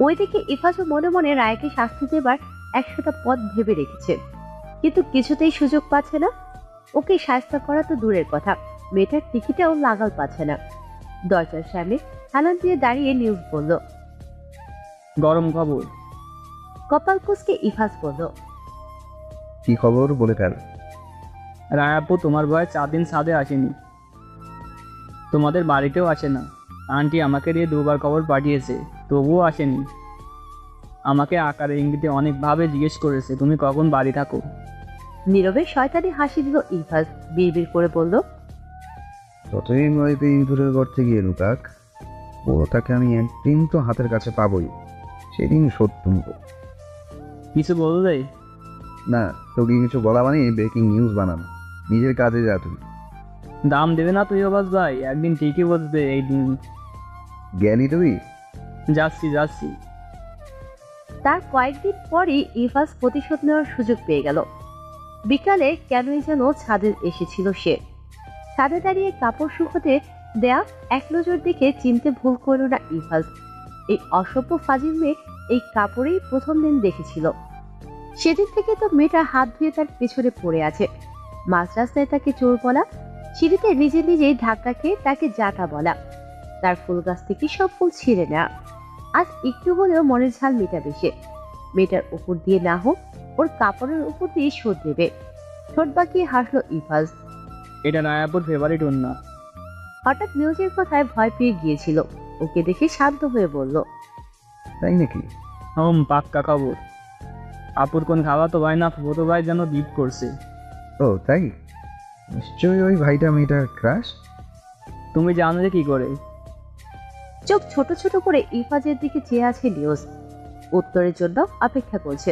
ওইদিকে ইফাজও মনে মনে রায়কে শাস্তি দেবার 100টা পথ ভেবে রেখেছে, কিন্তু কিছুতেই সুযোগ পাচ্ছে না। ওকে শাস্তি করা তো দূরের কথা, মেয়েটার টিকিটাও লাগাল পাচ্ছে না। দরজার সামনে হেলান দিয়ে দাঁড়িয়ে নিউজ বলল। গরম খবর। কপাল কুঁচকে ইফাজ বলল। কি খবর বলে ফেল। রায়াপু তোমার ভয়ে 4 দিন ছাদে আসেনি, তোমাদের বাড়িতেও আসে না। আন্টি আমাকে দিয়ে 2বার খবর পাঠিয়েছে, তবুও আসেনি। আমাকে আকারে ইঙ্গিতে অনেকভাবে জিজ্ঞেস করেছে তুমি কখন বাড়ি থাকো। নীরবে শয়তানি হাসি দিল ইফাজ, বিড়বিড় করে বলল। যতই ভয় পেয়ে ইঁদুরের গর্তে গিয়ে লুকাক, তাকে আমি একদিন তো হাতের কাছে পাবই, সেদিন সত্য নেব। কিছু বললে? না, তোকে কিছু বলা মানে ব্রেকিং নিউজ বানানো। নিজের কাজে যা তুই। দাম দেবে না তুই অবাস ভাই? একদিন ঠিকই বসবে এই দিন। গেলি তুই? যাচ্ছি। তার কয়েকদিন পরই ইফাজ প্রতিশোধ নেওয়ার সুযোগ পেয়ে গেল। বিকালে কেনই যেন ছাদে এসেছিল সে। ছাদে দাঁড়িয়ে কাপড় শুকোতে দেয়া এক নজর দেখে চিনতে ভুল করল না ইফাজ। এই অসভ্য ফাজিল মেয়ে এই কাপড়েই প্রথম দিন দেখেছিল। সেদিন থেকে তো মেয়েটা হাত ধুয়ে তার পেছনে পড়ে আছে। মাঝ রাস্তায় তাকে চোর বলা, সিঁড়িতে নিজেই ধাক্কা খেয়ে তাকে জাতা বলা, তার ফুল গাছ থেকে সব ফুল ছিঁড়ে নেওয়া। আজ একটু হলেও মনের ঝাল মেটাবে সে। মেয়েটার উপর দিয়ে না হোক, ওর কাপড়ের উপর দিয়ে শোধ দেবে। ঠোঁট বাঁকিয়ে হাসলো ইফাজ। এটা রায়াপুর ফেভারিট না। হঠাৎ নিউজের কথায় ভয় পেয়ে গিয়েছিল, ওকে দেখে শান্ত হয়ে বলল। তাই নাকি? পাক্কা খবর। আপুর কোন খাওয়াতো ভাই না ফুফতো ভাই যেন বিপ করছে। ও তাই? নিশ্চয়ই ওই ভাইটা মেয়েটার ক্রাশ। তুমি জানলে কি করে? চোখ ছোট ছোট করে ইফাজের দিকে চেয়ে আছে নিউজ, উত্তরের জন্য অপেক্ষা করছে।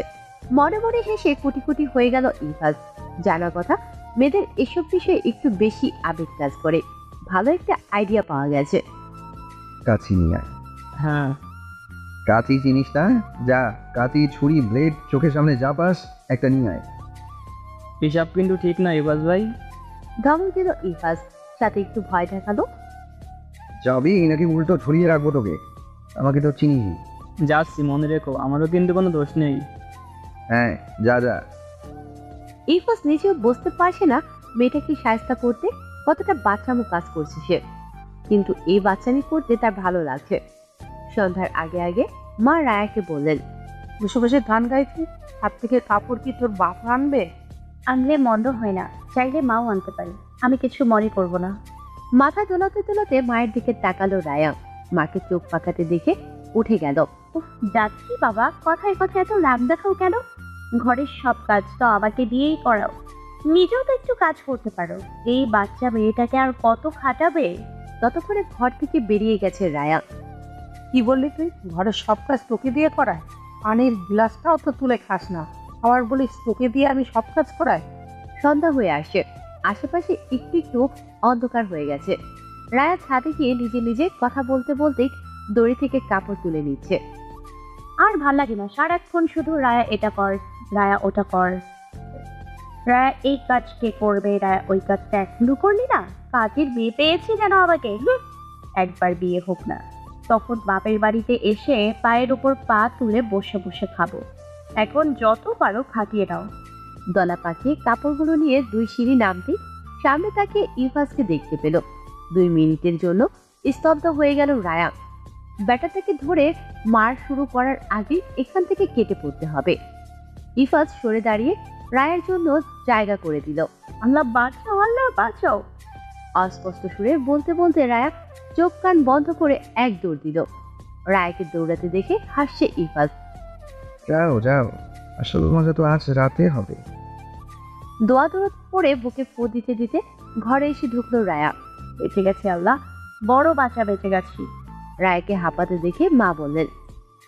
মনে মনে হেসে কুটি কুটি হয়ে গেল ইফাজ। জানার কথা, মেয়েদের এসব বিষয়ে একটু বেশি আবেগ কাজ করে। ভালো একটা আইডিয়া পাওয়া গেছে। কাছি নিয়ে আয়। হ্যাঁ। কাঁচি চিনিস না? যা, কাঁচি, ছুরি, ব্লেড চোখের সামনে যা পাস একটা নিয়ে আয়। হিসাব কিন্তু ঠিক না ইবাস ভাই। ধমক দিল ইফাজ, সাথে একটু ভয় দেখালো। যাবি নাকি উল্টো ছড়িয়ে রাখবো তোকে? আমাকে তো চিনিস। যাচ্ছি, মনে রেখো আমারও কিন্তু কোনো দোষ নেই। হ্যাঁ, যা। ইফাজ নিজেও বুঝতে পারছে না মেয়েটাকে সাহায্য করতে কতটা বাচ্চামো কাজ করছে সে, কিন্তু এই বাচ্চামি করতে তার ভালো লাগছে। সন্ধ্যার আগে আগে মা রায়াকে বললেন। বসে বসে গান গাইছি, হাত থেকে কাপড় কি তোর বাপ আনবে? আনলে মন্দ হয় না, চাইলে মাও আনতে পারে, আমি কিছু মনে করব না। মাথা দোলাতে দোলাতে মায়ের দিকে তাকালো রায়া। মাকে চোখ পাকাতে দেখে উঠে গেল। যাচ্ছি বাবা, কথায় কথায় এত রাগ দেখাও কেন? ঘরের সব কাজ তো আমাকে দিয়েই করাও, নিজেও তো একটু কাজ করতে পারো। এই বাচ্চা মেয়েটাকে আর কত খাটাবে? ততক্ষণে ঘর থেকে বেরিয়ে গেছে রায়া। কি বললি তুই? ঘরের সব কাজ তোকে দিয়ে করায়? পানির গ্লাসটাও তো তুলে খাস না, আবার বলিস তোকে দিয়ে আমি সব কাজ করাই? সন্ধ্যা হয়ে আসে, আশেপাশে একটু একটু অন্ধকার হয়ে গেছে। রায়া ছাদে গিয়ে নিজে কথা বলতে বলতেই দড়ি থেকে কাপড় তুলে নিচ্ছে। আর ভাল লাগে না সারাক্ষণ শুধু রায়া এটা কর, রায়া ওটা কর, রায়া এই কাজ কে করবে, রায়া ওই কাজটা এখনো করলি না? কাজের বিয়ে পেয়েছি যেন আমাকে। একবার বিয়ে হোক না, তখন বাপের বাড়িতে এসে পায়ের উপর পা তুলে বসে বসে খাবো। এখন যত পারো খাটিয়ে নাও। দলা পাকিয়ে কাপড়গুলো নিয়ে 2 সিঁড়ি নামতে সামনে তাকে ইফাজকে দেখতে পেল। 2 মিনিটের জন্য স্তব্ধ হয়ে গেল রায়া। ব্যাটাটাকে ধরে মার শুরু করার আগে এখান থেকে কেটে পড়তে হবে। ইফাজ সরে দাঁড়িয়ে রায়ের জন্য জায়গা করে দিল। আল্লাহ বাঁচাও, আল্লাহ বাঁচাও। অস্পষ্ট সুরে বলতে বলতে রায়া চোখ কান বন্ধ করে এক দৌড় দিল। রায়াকে দৌড়াতে দেখে হাসছে ইফাজ। যাও, আসল মজা তো আজ রাতে হবে। দোয়া দৌড় পড়ে বুকে ফু দিতে দিতে ঘরে এসে ঢুকলো রায়া। বেঁচে গেছে আল্লাহ, বড় বাঁচা বেঁচে গেছি। রায়াকে হাঁপাতে দেখে মা বললেন।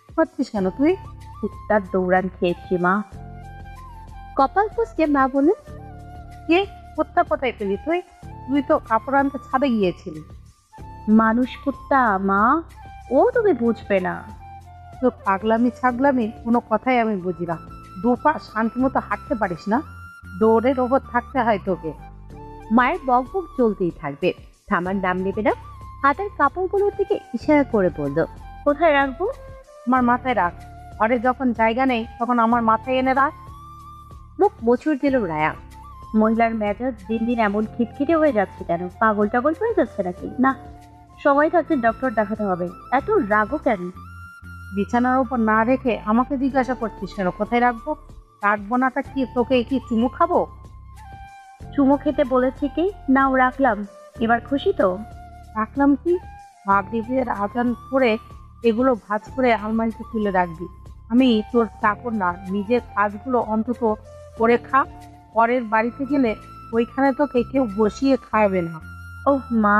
করছিস কেন তুই? কুত্তার দৌড়ান খেয়েছি মা। কপাল ফুসকে মা বললেন। কে কোথা কোথায় পেলি তুই? তুই তো কাপড় আনতে ছাদে গিয়েছিলি। মানুষ কুত্তা মা, ও তুমি বুঝবে না। তোর পাগলামি ছাগলামি কোনো কথাই আমি বুঝি না। 2 পা শান্তি মতো হাঁটতে পারিস না? দৌড়ের ওপর থাকতে হয় তোকে। মায়ের বকবক চলতেই থাকবে, থামার নাম নেবে না। হাতের কাপড়গুলোর দিকে ইশারা করে বলল। কোথায় রাখবো? আমার মাথায় রাখ। ঘরে যখন জায়গা নেই তখন আমার মাথায় এনে রাখ। মুখ মোচড় দিল রায়া। মহিলার মেজাজ দিন দিন এমন খিটখিটে হয়ে যাচ্ছে কেন? পাগল টাগল হয়ে যাচ্ছে নাকি? না, সময় থাকতে ডক্টর দেখাতে হবে। এত রাগও কেন? বিছানার উপর না রেখে আমাকে জিজ্ঞাসা করছিস কেন কোথায় রাখবো? রাখবো নাটা কি তোকে কি চুমু খাবো? চুমো খেতে বলেছে কি? নাও রাখলাম। এবার খুশি তো? রাখলাম কি? মাগরিবের আজান পরে এগুলো ভাঁজ করে আলমারিতে তুলে রাখবি। আমি তোর চাকর না, নিজের কাজগুলো অন্তত করে খা। পরের বাড়িতে গেলে ওইখানে তোকে কেউ বসিয়ে খাওয়াবে না। ওহ মা,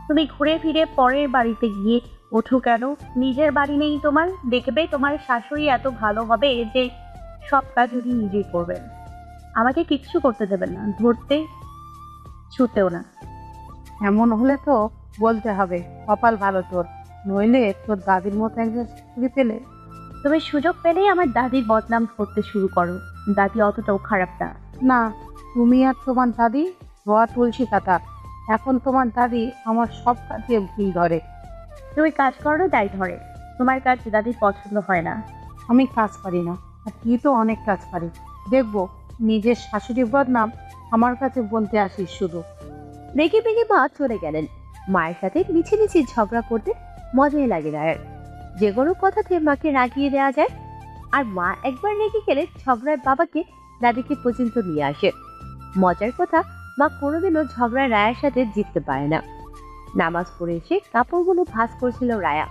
তুমি ঘুরে ফিরে পরের বাড়িতে গিয়ে ওঠো কেন? নিজের বাড়ি নেই তোমার? দেখবে তোমার শাশুড়ি এত ভালো হবে যে সব কাজ উনি নিজেই করবেন। আমাকে কিচ্ছু করতে দেবেন না, ধরতে ছুতেও না। এমন হলে তো বলতে হবে কপাল ভালো তোর, নইলে তোর দাদির মতো একজন স্ত্রী পেলে। তুমি সুযোগ পেলেই আমার দাদির বদনাম করতে শুরু করো। দাদি অতটাও খারাপ না। না, তুমি আর তোমার দাদি ধোয়া তুলসী পাতা। এখন তোমার দাদি আমার সব কাজে ভুল ধরে। তুমি কাজ করো তাই ধরে। তোমার কাজ দাদির পছন্দ হয় না। আমি কাজ পারি না, আর তুই তো অনেক কাজ পারি। দেখবো নিজের শাশুড়ি বদনাম আমার কাছে বলতে আসিস শুধু। রেগে বেগে মা চলে গেলেন। মায়ের সাথে মিছিমিছি ঝগড়া করতে মজাই লাগে রায়ের। যে কোনো কথাতে মাকে রাগিয়ে দেওয়া যায়। আর মা একবার রেগে গেলে ঝগড়ায় বাবাকে দাদিকে পর্যন্ত নিয়ে আসে। মজার কথা, মা কোনোদিনও ঝগড়ায় রায়ের সাথে জিততে পারে না। নামাজ পড়ে এসে কাপড়গুলো ভাঁজ করছিল রায়া।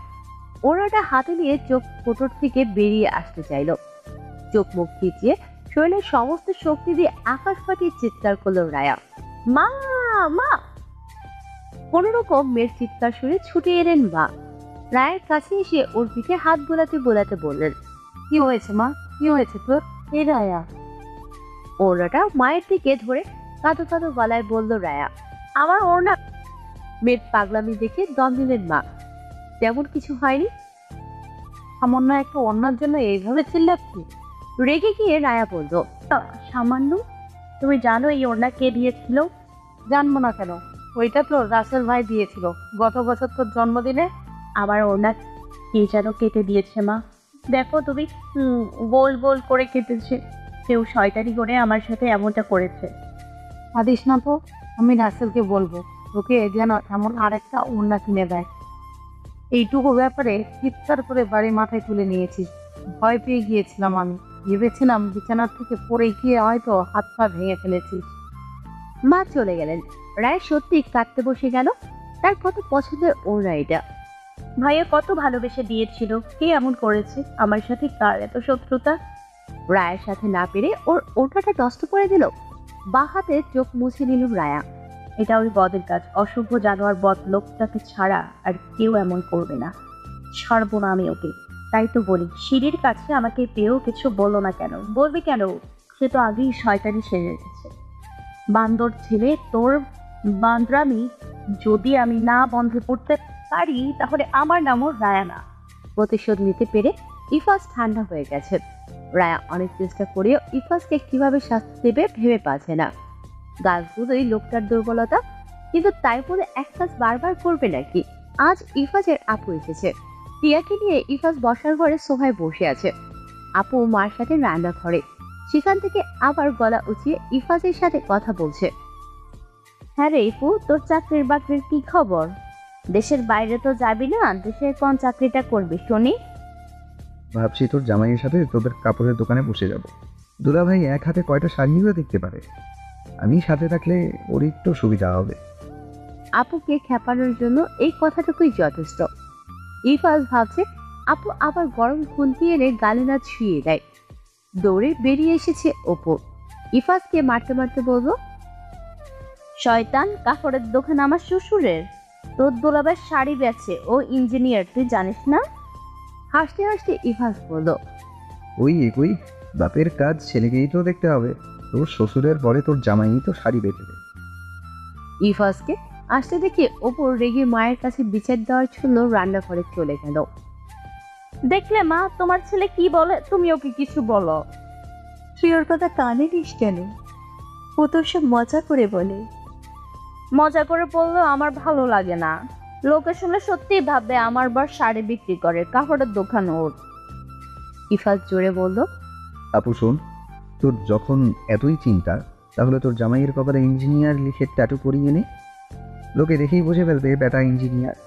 ওড়নাটা হাতে নিয়ে চোখ কোটর থেকে বেরিয়ে আসতে চাইল। চোখ মুখ খিচিয়ে শরীরের সমস্ত শক্তি দিয়ে আকাশ ফাটিয়ে চিৎকার করলো রায়া। মা, মা! কোনো রকম মেয়ের চিৎকার শুনে ছুটে এলেন মা। রায়ের কাছে এসে ওর পিঠে হাত বোলাতে বোলাতে বললেন, কি হয়েছে মা? কি হয়েছে তোর? এ রায়া। ওড়নাটা মায়ের দিকে ধরে কাঁদো কাঁদো গলায় বলল রায়া। আমার ওড়না। মেয়ের পাগলামি দেখে দম দিলেন মা। তেমন কিছু হয়নি। সামান্য একটা অন্যার জন্য এইভাবে চিল্লাচ্ছি? রেগে গিয়ে রায়া বলল, সামান্য? তুমি জানো এই ওড়না কে দিয়েছিল? জানবো না কেন? ওইটা তো রাসেল ভাই দিয়েছিল গত বছর তোর জন্মদিনে। আমার ওড়না কে যেন কেটে দিয়েছে মা। দেখো তুমি, গোল গোল করে কেটেছে। কেউ শয়তানি করে আমার সাথে এমনটা করেছে। আদিস না তো, আমি রাসেলকে বলবো তোকে যেন এমন আরেকটা ওড়না কিনে দেয়। এইটুকু ব্যাপারে চিৎকার করে বাড়ি মাথায় তুলে নিয়েছিস। ভয় পেয়ে গিয়েছিলাম আমি, ভেবেছিলাম বিছানার থেকে পড়ে গিয়ে হয়তো হাত পা ভেঙে ফেলেছিস। মা চলে গেলেন। রায় সত্যি কাঁদতে বসে গেল। তার কত পছন্দের ওড়না এটা। ভাইয়া কত ভালোবেসে দিয়েছিল। কে এমন করেছে? আমার সাথে কার এত শত্রুতা? রায়ের সাথে না পেরে ওর ওড়নাটা নষ্ট করে দিল। বাঁ হাতে চোখ মুছে নিল রায়া। এটা ওই বদের কাজ। অশুভ জানোয়ার বদ লোকটাকে ছাড়া আর কেউ এমন করবে না। ছাড়বো না আমি ওকে। তাই তো বলি, সিঁড়ির কাছে আমাকে পেয়েও কিছু বলো না কেন? বলবে কেন? সে তো আগেই শয়তানি সেরে রেখেছে। বান্দর ছেলে, তোর বান্দরামি যদি আমি না বন্ধ করতে পারি তাহলে আমার নামও রায়া না। প্রতিশোধ নিতে পেরে ইফাজ ঠান্ডা হয়ে গেছে। রায়া অনেক চেষ্টা করেও ইফাজকে কিভাবে শাস্তি দেবে ভেবে পাচ্ছে না। গাছগুলোই লোকটার দুর্বলতা, কিন্তু তাই বলে এক কাজ বারবার করবে নাকি? আজ ইফাজের আপু এসেছে। টিয়াকে নিয়ে ইফাজ বসার ঘরে সোফায় বসে আছে। আপু মার সাথে রান্না ঘরে। সেখান থেকে আবার গলা উঁচিয়ে ইফাজের সাথে কথা বলছে। হ্যাঁ রে ইফু, তোর চাকরির বাকরির কি খবর? দেশের বাইরে তো যাবি না, দেশের কোন চাকরিটা করবি শুনি? ভাবছি তোর জামাইয়ের সাথে তোদের কাপড়ের দোকানে বসে যাব। দুলাভাই এক হাতে কয়টা শাড়িও দেখতে পারে, আমি সাথে থাকলে ওর একটু সুবিধা হবে। আপুকে খেপানোর জন্য এই কথাটুকুই যথেষ্ট। ইফাজ ভাবছে আপু আবার গরম খুন্তি এনে গালে না ছুঁয়ে দেয়। দৌড়ে বেরিয়ে এসেছে অপু। ইফাজকে মারতে মারতে বলল, শয়তান, কাপড়ের দোকান আমার শ্বশুরের। তোর দোলাবার শাড়ি বেচে, ও ইঞ্জিনিয়ার, তুই জানিস না? হাসতে হাসতে ইফাজ বলল, ওই একই বাপের কাজ ছেলেকেই তো দেখতে হবে। তোর শ্বশুরের পরে তোর জামাই তো শাড়ি বেচে দেবে। ইফাজকে আসতে দেখে অপুর রেগে মায়ের কাছে বিচার দেওয়ার জন্য রান্নাঘরে চলে গেল। দেখলে মা, তোমার ছেলে কি বলে, তুমি ওকে কিছু বলো। তুই ওর কথা কানে নিস কেন? ও তো সব মজা করে বলে। মজা করে বললেও আমার ভালো লাগে না। লোকে শুনলে সত্যিই ভাববে আমার বর শাড়ি বিক্রি করে, কাপড়ের দোকান ওর। ইফাজ জোরে বলল, আপু শোন, তোর যখন এতই চিন্তা তাহলে তোর জামাইয়ের কপালে ইঞ্জিনিয়ার লিখে ট্যাটু করিয়ে নে। লোকে দেখেই বুঝে ফেলবে বেটা ইঞ্জিনিয়ার।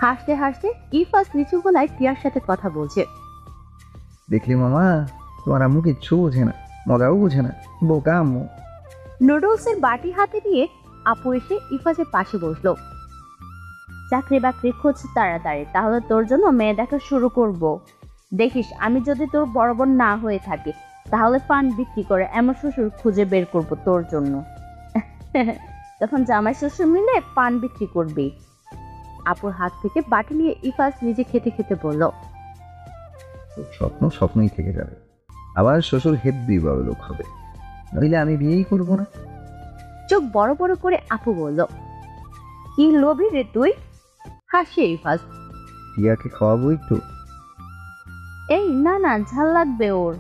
হাসতে হাসতে ইফাজ নিচু গলায় টিয়ার সাথে কথা বলছে। দেখলি মামা, তোমার আম্মু কিচ্ছু বোঝে না, মজাও বোঝে না, বোকা আম্মু। নুডলসের বাটি হাতে নিয়ে আপু এসে ইফাজের পাশে বসলো। চাকরি বাকরি খোঁজ তাড়াতাড়ি, তাহলে তোর জন্য মেয়ে দেখা শুরু করব। দেখিস আমি যদি তোর বড় বোন না হয়ে থাকি তাহলে পান বিক্রি করে এমন শ্বশুর খুঁজে বের করব তোর জন্য। তখন জামাই শ্বশুর মিলে পান বিক্রি করবি। আপুর হাত থেকে বাটি নিয়ে ইফাজ নিজে খেতে খেতে বলল, তোর স্বপ্ন স্বপ্নই থেকে যাবে, আবার শ্বশুর হেব্বি বড় লোক হবে, নইলে আমি বিয়েই করবো না। চোখ বড় বড় করে আপু বলল, কি লোভী রে তুই? হাসে ইফাজ। টিয়াকে খাওয়াবো একটু। এই না না, ঝাল লাগবে ওর।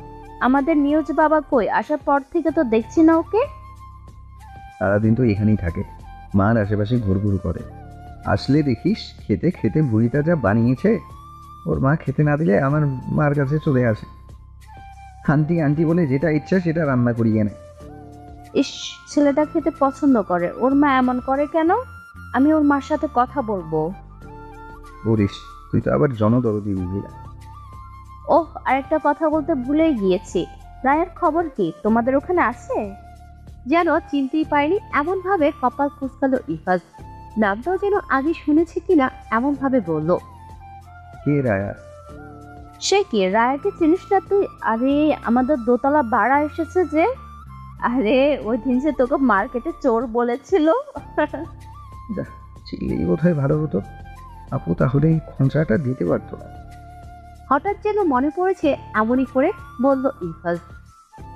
আমাদের নিউজ বাবা কই, আসার পর থেকে তো দেখছি না ওকে। সারাদিন তো এখানেই থাকে, মার আশেপাশে ঘুরঘুর করে। আসলে দেখিস খেতে খেতে বুড়িটা যা বানিয়েছে, ওর মা খেতে না দিলে আমার মার কাছে চলে আসে, আন্টি আন্টি বলে যেটা ইচ্ছা সেটা রান্না করিয়ে নেয়। ইস, ছেলেটা খেতে পছন্দ করে, ওর মা এমন করে কেন? আমি ওর মার সাথে কথা বলবো। বলিস, তুই তো আবার জনদরদি বুঝিলা। ওহ, আরেকটা কথা বলতে ভুলেই গিয়েছি, রায়ের খবর কি? তোমাদের ওখানে আছে? যেন চিনতেই পারেনি এমন ভাবে কপাল কুঁচকালো ইফাজ। নামটাও যেন আগে শুনেছে কিনা এমন ভাবে বলল, কে রায়া? সে কি, রায়াকে চিনিস না তুই? আরে আমাদের দোতলা ভাড়া এসেছে যে। আরে ওই দিন যে তোকে মার্কেটে চোর বলেছিল। যা, চিনলেই বোধহয় ভালো হতো, আপু তাহলে এই খোঁচাটা দিতে পারতো না। হঠাৎ যেন মনে পড়েছে এমনই করে বলল ইফাজ।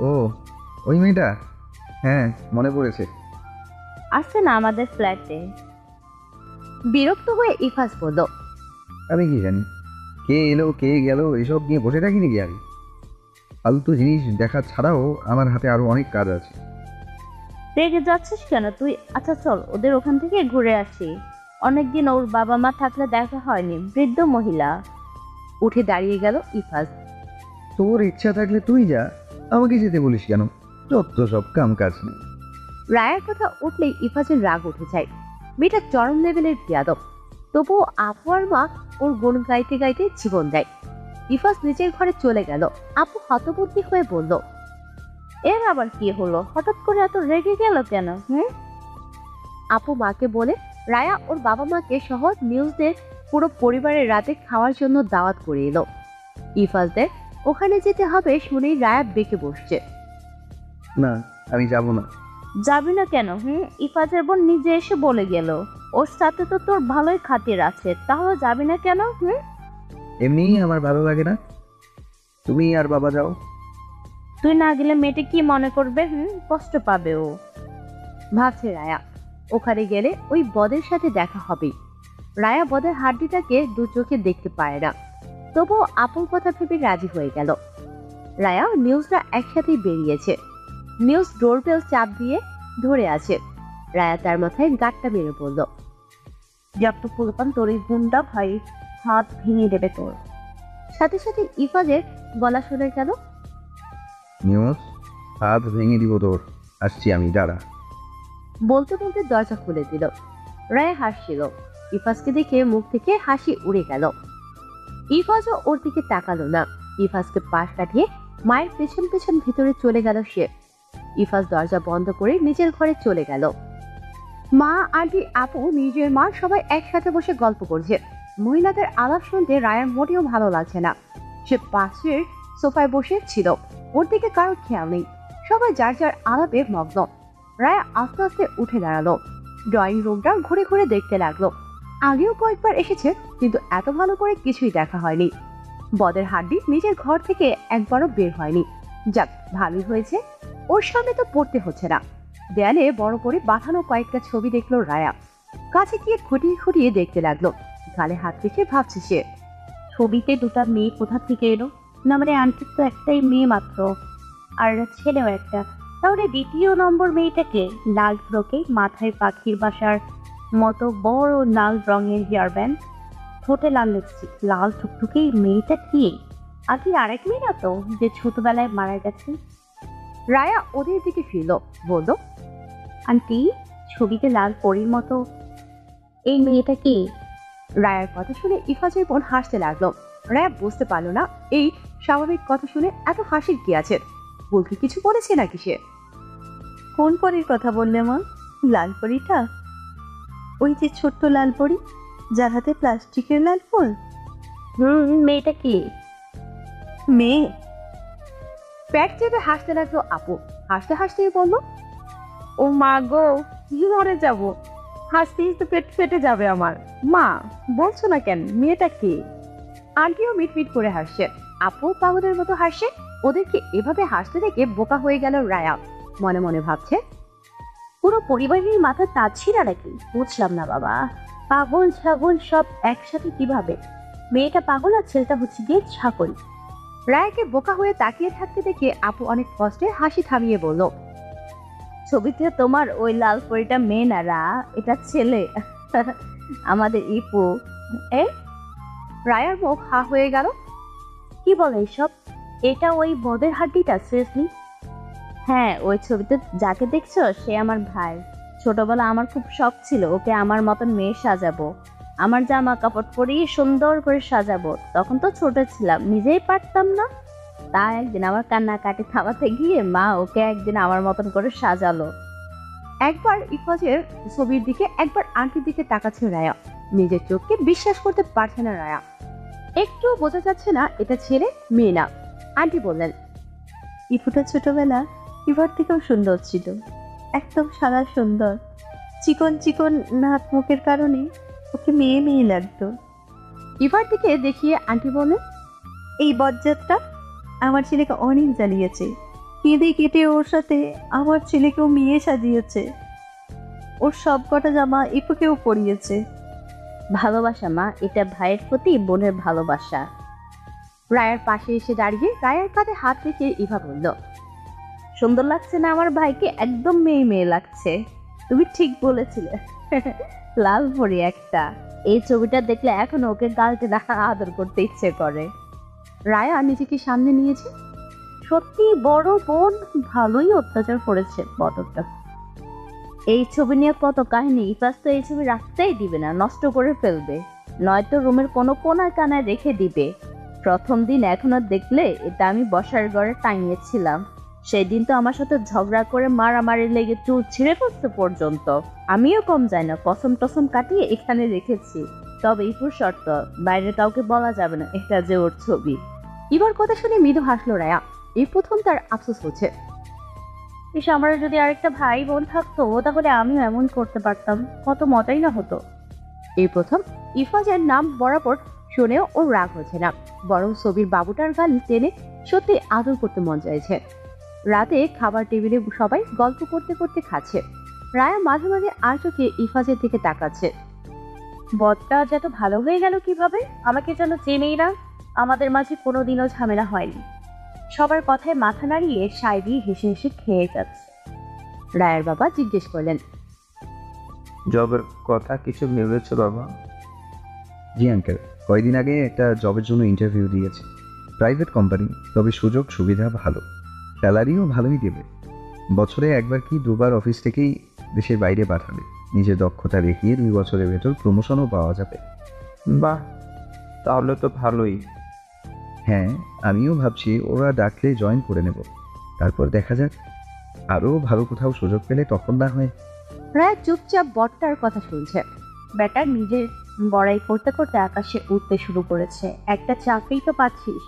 ও, ওই মেয়েটা? হ্যাঁ, মনে পড়েছে। আসছে না আমাদের ফ্ল্যাটে। বিরক্ত হয়ে ইফাজ বলল, আমি কি জানি কে এলো কে গেল, এসব নিয়ে বসে থাকি নাকি আমি? ফালতু জিনিস দেখা ছাড়াও আমার হাতে আরো অনেক কাজ আছে। রেগে যাচ্ছিস কেন তুই? আচ্ছা চল ওদের ওখান থেকে ঘুরে আসি, অনেকদিন ওর বাবা মা থাকলে দেখা হয়নি, বৃদ্ধ মহিলা। উঠে দাঁড়িয়ে গেল ইফাজ। তোর ইচ্ছা থাকলে তুই যা, আমাকে যেতে বলিস কেন? যত সব কাম কাজ নেই। রায়ের কথা উঠলেই ইফাজের রাগ উঠে যায়। মেয়েটা চরম লেভেলের বিয়াদব, তবুও আপু আর মা ওর গুণ গাইতে গাইতে জীবন দেয়। ইফাজ নিজের ঘরে চলে গেল। আপু হতবুদ্ধি হয়ে বলল, এর আবার কি হলো? হঠাৎ করে এত রেগে গেল কেন? আপু মাকে বলে রায়া ওর বাবা মাকে সহ নিউজদের পুরো পরিবারের রাতে খাওয়ার জন্য দাওয়াত করে এলো। ইফাজদের ওখানে যেতে হবে শুনেই রায়া বেঁকে বসছে। না, আমি যাব না। যাবি না কেন? ইফাজের বোন নিজে এসে বলে গেল, ওর সাথে তো তোর ভালোই খাতির আছে, তাহলে যাবি না কেন? এমনিই আমার ভালো লাগে না, তুমি আর বাবা যাও। তুই না গেলে মেয়েটা কি মনে করবে? কষ্ট পাবে ও। ভাবছে রায়া, ওখানে গেলে ওই বদের সাথে দেখা হবে। রায়া বদের হাড্ডিটাকে দু চোখে দেখতে পায় না, তবুও আপুর কথা ভেবে রাজি হয়ে গেল। রায়া নিউজটা একসাথেই বেরিয়েছে। নিউজ ডোরবেল চাপ দিয়ে ধরে আছে। রায়া তার মাথায় গাঁটটা মেরে বলল, যত ফুলপান তোর এই গুন্ডা ভাই হাত ভেঙে দেবে তোর। সাথে সাথে ইফাজের গলা শুনে গেল, নিউজ, হাত ভেঙে দিব তোর, আসছি আমি, দাঁড়া। বলতে বলতে দরজা খুলে দিল। রায়া হাসছিল। ইফাজকে দেখে মুখ থেকে হাসি উড়ে গেল। ইফাজও ওর দিকে তাকালো না। ইফাজকে পাশ কাটিয়ে মায়ের পেছন পেছন ভিতরে চলে গেল সে। ইফাজ দরজা বন্ধ করে নিজের ঘরে চলে গেল। মা, আন্টি, আপু, নিজের মা সবাই একসাথে বসে গল্প করছে। মহিলাদের আলাপ শুনতে রায়ার মোটেও ভালো লাগছে না। সে পাশের সোফায় বসে ছিল, ওর দিকে কারোর খেয়াল নেই। সবাই যার যার আলাপে মগ্ন। রায়া আস্তে আস্তে উঠে দাঁড়ালো। ড্রয়িং রুমটা ঘুরে ঘুরে দেখতে লাগলো। আগেও কয়েকবার এসেছে, কিন্তু এত ভালো করে কিছুই দেখা হয়নি। বদের হাড্ডি নিজের ঘর থেকে একবারও বের হয়নি। যাক, ভালোই হয়েছে, ওর সামনে তো পড়তে হচ্ছে না। দেয়ালে বড় করে বাঁধানো কয়েকটা ছবি দেখলো রায়া। কাছে গিয়ে খুঁটিয়ে খুঁটিয়ে দেখতে লাগলো। গালে হাত রেখে ভাবছে সে, ছবিতে দুটা মেয়ে কোথা থেকে এলো? না মানে আন্টির তো একটাই মেয়ে মাত্র, আর ছেলেও একটা। তাহলে দ্বিতীয় নম্বর মেয়েটাকে? লাল ফ্রকে, মাথায় পাখির বাসার মতো বড় লাল রঙের হেয়ার ব্যান্ড, ঠোঁটে লাল লিপস্টিক, লাল টুকটুকে মেয়েটা কি? আগে আরেক মেয়ে না তো যে ছোটবেলায় মারা গেছে? রায়া ওদের দিকে ফিরল, বলল, আন্টি, ছবিতে লাল পরীর মতো এই মেয়েটা কি? রায়ার কথা শুনে ইফাজের বোন হাসতে লাগলো। রায়া বুঝতে পারলো না এই স্বাভাবিক কথা শুনে এত হাসির কি আছে। বলকে কিছু বলেছে নাকি সে? কোন পরীর কথা বললে মা? লাল পরীটা? ওই যে ছোট্ট লাল পরী, যার হাতে প্লাস্টিকের লাল ফুল? মেয়েটা কি? মেয়ে? পেট চেপে হাসতে লাগলো আপু। হাসতে হাসতেই বলল, ও মা গো, মরে যাব, হাসতে হাসতে পেট ফেটে যাবে আমার। মা, বলছো না কেন, মেয়েটা কে? আন্টিও মিটমিট করে হাসছে, আপু পাগলের মতো হাসছে। ওদেরকে এভাবে হাসতে দেখে বোকা হয়ে গেল রায়া। মনে মনে ভাবছে, পুরো পরিবারের মাথা তাজ ছিল নাকি? বুঝলাম না বাবা, পাগল ছাগল সব একসাথে কিভাবে? মেয়েটা পাগল আর ছেলেটা হচ্ছে গিয়ে ছাগল। রায়াকে বোকা হয়ে তাকিয়ে থাকতে দেখে আপু অনেক কষ্টে হাসি থামিয়ে বলল, ছবিতে তোমার ওই লাল পরীটা মেয়ে না রা, এটা ছেলে। আমাদের ইপু। এ রায়ার মুখ হা হয়ে গেল। কি বলে এইসব? এটা ওই বদের হাড্ডিটা? সিরিয়াসলি? হ্যাঁ, ওই ছবিতে যাকে দেখছো সে আমার ভাই। ছোটবেলা আমার খুব শখ ছিল ওকে আমার মতন মেয়ে সাজাবো, আমার জামা কাপড় পরিয়ে সুন্দর করে সাজাবো। তখন তো ছোট ছিলাম, নিজেই পারতাম না। তা একদিন আমার কান্নাকাটি থামাতে গিয়ে মা ওকে একদিন আমার মতন করে সাজালো। একবার ইফাজের ছবির দিকে, একবার আন্টির দিকে তাকাচ্ছে রায়া। নিজের চোখকে বিশ্বাস করতে পারছে না রায়া। একটু বোঝা যাচ্ছে না এটা ছেলে মেয়ে না। আন্টি বললেন, ইফুটা ছোটবেলা ইফার থেকেও সুন্দর ছিল, একদম সাদা সুন্দর। চিকন চিকন নাক মুখের কারণে ওকে মেয়ে মেয়ে লাগতো। ইফার দিকে দেখিয়ে আন্টি বললেন, এই বজ্জাতটা আমার ছেলেকে অনেক জ্বালিয়েছে, কেঁদে কেটে ওর সাথে আমার ছেলেকেও মেয়ে সাজিয়েছে। ওর সব কটা জামা ইফুকেও পরিয়েছে। ভালোবাসা মা, এটা ভাইয়ের প্রতি বোনের ভালোবাসা। রায়ার পাশে এসে দাঁড়িয়ে রায়ার কাঁধে হাত রেখে ইভা বলল, সুন্দর লাগছে না আমার ভাইকে? একদম মেয়ে মেয়ে লাগছে। তুমি ঠিক বলেছিলে। লাল পরি একটা। এই ছবিটা দেখলে এখন ওকে গালতে না আদর করতে ইচ্ছে করে। রায়া নিজেকে সামনে নিয়েছে। সত্যি বড় বোন ভালোই অত্যাচার করেছে বদরটা। এই ছবি নিয়ে কত কাহিনী। ইফাস তো এই ছবি রাখতেই দিবে না, নষ্ট করে ফেলবে, নয়তো রুমের কোনো কোনায় কানায় রেখে দিবে। প্রথম দিন এখনো দেখলে এটা আমি বসার ঘরে টাঙিয়েছিলাম। সেই দিন তো আমার সাথে ঝগড়া করে মারামারি লেগে চুল ছিঁড়ে ফেলতে পর্যন্ত। আমিও কম যাই না, কসম টসম কাটিয়ে এখানে রেখেছি। তবে ইপুর শর্ত, বাইরে কাউকে বলা যাবে না এটা যে ওর ছবি। ইভার কথা শুনে মৃদু হাসলো রায়া। এই প্রথম তার আফসোস হচ্ছে, ইস, আমার যদি আরেকটা ভাই বোন থাকতো তাহলে আমিও এমন করতে পারতাম, কত মজাই না হতো। এই প্রথম ইফাজের নাম বরাবর শুনেও ওর রাগ হচ্ছে না, বরং ছবির বাবুটার গাল টেনে সত্যি আদর করতে মন চাইছে। রাতে খাবার টেবিলে সবাই গল্প করতে করতে খাচ্ছে। রায়া মাঝে মাঝে আর চোখে ইফাজের দিকে তাকাচ্ছে। বদটা যত ভালো হয়ে গেল কিভাবে? আমাকে যেন চেনেই না। আমাদের মাঝে কোনোদিনও ঝামেলা হয়নি। সবার কথায় মাথা নাড়িয়ে সায় দিয়ে হেসে হেসে খেয়ে যাচ্ছে। রায়ের বাবা জিজ্ঞেস করলেন, জবের কথা কিছু ভেবেছো বাবা? জি আঙ্কেল, কয়েকদিন আগে একটা জবের জন্য ইন্টারভিউ দিয়েছি। প্রাইভেট কোম্পানি, তবে সুযোগ সুবিধা ভালো, স্যালারিও ভালোই দেবে। বছরে একবার কি দুবার অফিস থেকেই দেশের বাইরে পাঠাবে। নিজের দক্ষতা দেখিয়ে 2 বছরের ভেতর প্রমোশনও পাওয়া যাবে। বাহ, তাহলে তো ভালোই। হ্যাঁ, আমিও ভাবছি ওরা ডাকলে জয়েন করে নেব, তারপর দেখা যাক। আরও ভালো কোথাও সুযোগ পেলে তখন না হয়। রায়া চুপচাপ বটটার কথা শুনছে। বেটা নিজের বড়াই করতে করতে আকাশে উঠতে শুরু করেছে। একটা চাকরি তো পাচ্ছিস,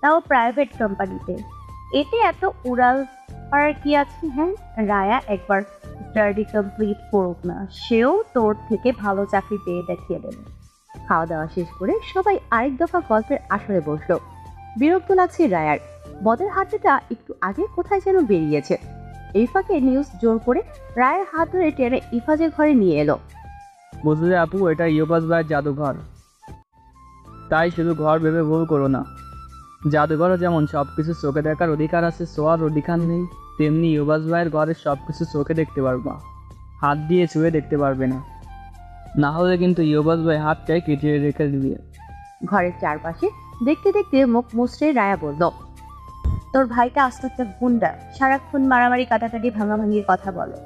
তাও প্রাইভেট কোম্পানিতে। এতে এত উড়াল পারার কি আছে? হ্যাঁ, রায়া একবার স্টাডি কমপ্লিট করুক না, সেও তোর থেকে ভালো চাকরি পেয়ে দেখিয়ে দেবে। খাওয়া দাওয়া শেষ করে সবাই আরেক দফা গল্পের আসরে বসলো। বিরক্ত লাগছে রায়ার। বদের হাতটা একটু আগে কোথায় যেন বেরিয়েছে। এই ফাঁকে নিউজ জোর করে রায়ের হাত ধরে টেনে ইফাজের ঘরে নিয়ে এলো। বুঝলে আপু, এটা ইয়োপাস ভাইয়ের জাদুঘর। তাই শুধু ঘর ভেবে ভুল করো না। জাদুঘরও যেমন সব কিছু চোখে দেখার অধিকার আছে, শোয়ার অধিকার নেই, তেমনি ইয়োপাস ভাইয়ের ঘরের সব কিছু চোখে দেখতে পারবা, হাত দিয়ে ছুঁয়ে দেখতে পারবে না। না হলে কিন্তু ইয়োপাস ভাই হাতটাই কেটে রেখে দিবে। ঘরের চারপাশে দেখতে দেখতে মুখ মুচড়ে রায়া বলল, তোর ভাইটা আস্ত একটা গুন্ডা, সারাক্ষণ মারামারি কাটাকাটি ভাঙাভাঙির কথা বলে,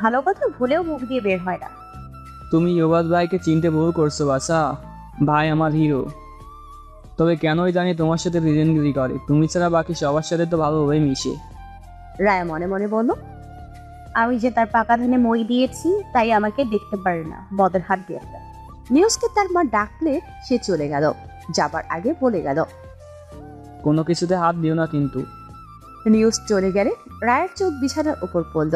ভালো কথা ভুলেও মুখ দিয়ে বের হয় না। তুমি ইয়োবাস ভাইকে চিনতে ভুল করছো বাসা। ভাই আমার হিরো। তবে কেনই জানি তোমার সাথে রিজেনগিরি করে, তুমি ছাড়া বাকি সবার সাথে তো ভালোভাবেই মিশে। রায়া মনে মনে বলল, আমি যে তার পাকা ধানে মই দিয়েছি তাই আমাকে দেখতে পারে না, বদের হাত দিয়ে একটা। নিউজকে তার মা ডাকলে সে চলে গেল। যাবার আগে বলে গেল, কোনো কিছুতে হাত দিও না কিন্তু। নিউজ চলে গেলে রায়ের চোখ বিছানার উপর পড়ল।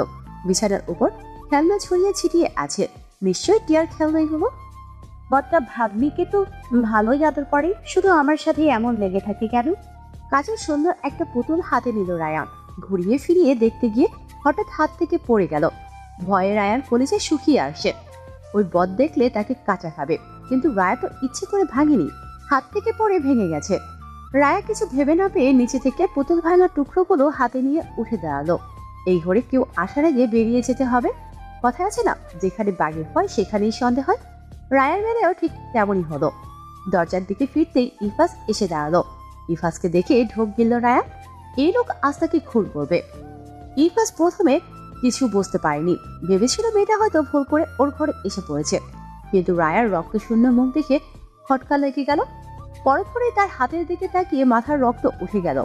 বিছানার উপর খেলনা ছড়িয়ে ছিটিয়ে আছে, নিশ্চয়ই টিয়ার খেলনাই হলো। বদটা ভাগ্নিকে তো ভালোই আদর করে, শুধু আমার সাথে এমন লেগে থাকে কেন? কাজের সুন্দর একটা পুতুল হাতে নিল রায়ান। ঘুরিয়ে ফিরিয়ে দেখতে গিয়ে হঠাৎ হাত থেকে পড়ে গেল। ভয়ে রায়ান কলেজে শুকিয়ে আসে। ওই বদ দেখলে তাকে কাঁচা খাবে, কিন্তু রায়া তো ইচ্ছে করে ভাঙেনি, হাত থেকে পড়ে ভেঙে গেছে। রায়া কিছু ভেবে না পেয়ে নিচে থেকে পুতুল ভাঙা টুকরোগুলো হাতে নিয়ে উঠে দাঁড়ালো। এই ঘরে কেউ আসার আগে বেরিয়ে যেতে হবে। কথা আছে না, যেখানে বাঘের হয় সেখানেই সন্দেহ হয়। রায়ার বেলায়ও ঠিক তেমনই হলো। দরজার দিকে ফিরতেই ইফাস এসে দাঁড়ালো। ইফাসকে দেখে ঢোক গিলল রায়া। এই লোক আজ তাকে খুন করবে। ইফাস প্রথমে কিছু বুঝতে পারেনি, ভেবেছিল মেয়েটা হয়তো ভুল করে ওর ঘরে এসে পড়েছে। কিন্তু রায়ার রক্তশূন্য মুখ দেখে খটকা লেগে গেল। পরক্ষণে তার হাতের দিকে তাকিয়ে মাথার রক্ত উঠে গেল।